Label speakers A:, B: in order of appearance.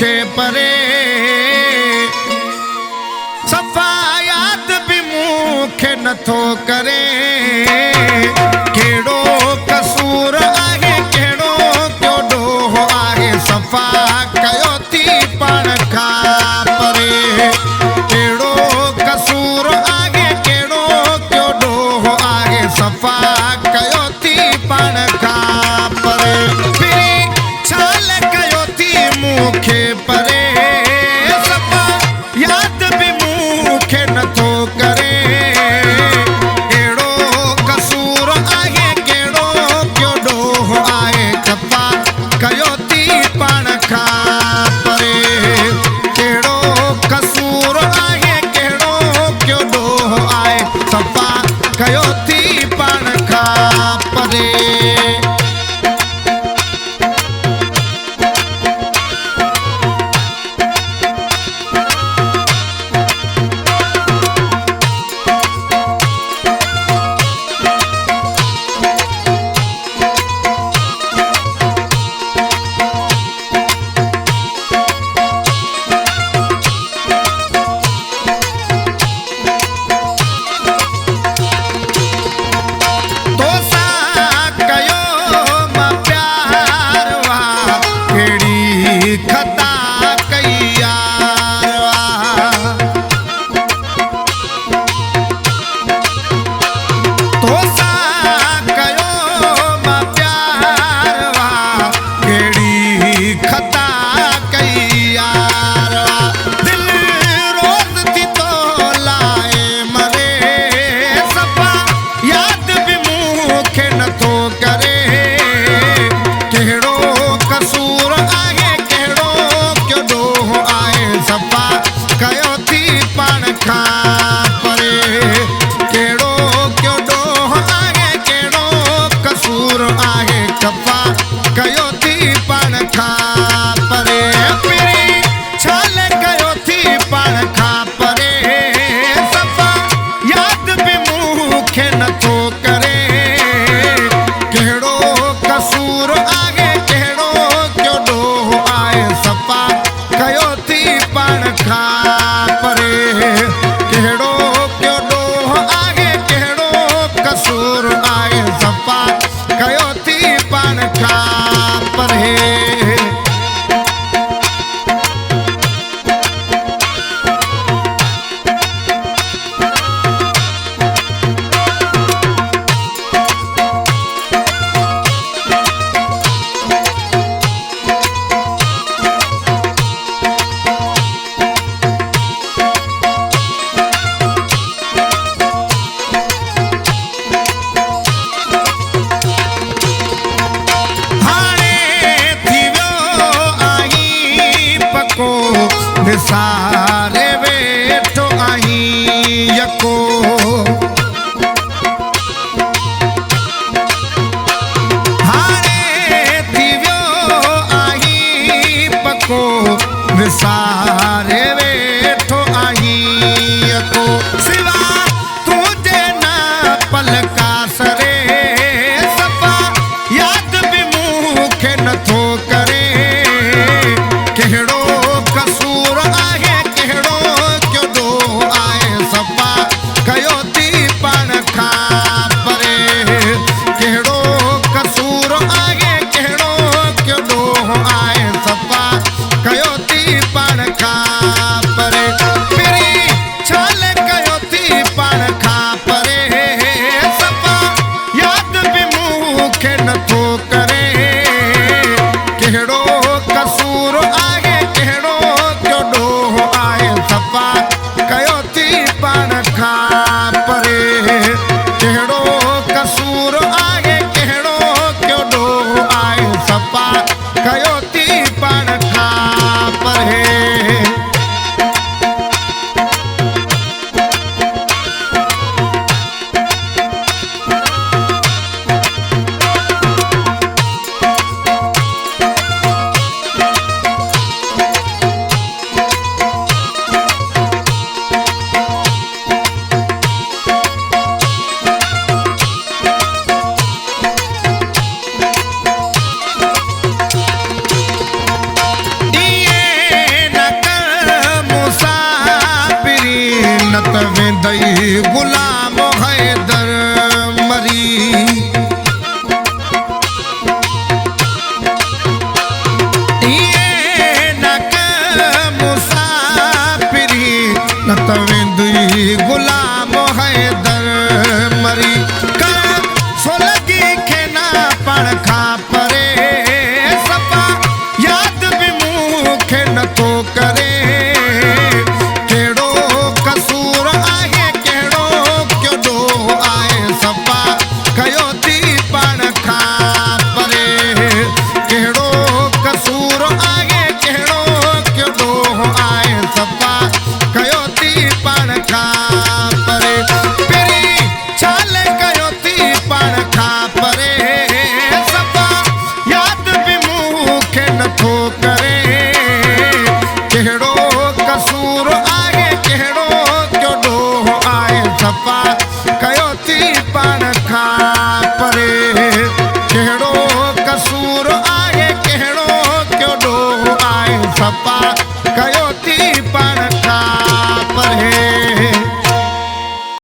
A: मूंखे परे सफ़ायात बि मूंखे नथो करे कहिड़ो कसूर आहे कहिड़ो कयो ॾोहो आहे सफ़ा कयो थी पाण खां परे कहिड़ो कसूर आहे कहिड़ो कयो ॾोहो आहे सफ़ा कयो थी पाण खां परे फिरी छाल कयो थी मूंखे परे सफ़ा याद बि मूंखे नथो करे कहिड़ो कसूर आहे कहिड़ो कयो ॾोहो आहे सफ़ा कयो थी पाण खां परे कहिड़ो कसूर आहे कहिड़ो कयो ॾोहो आहे सफ़ा कयो थी पाण खां परे सा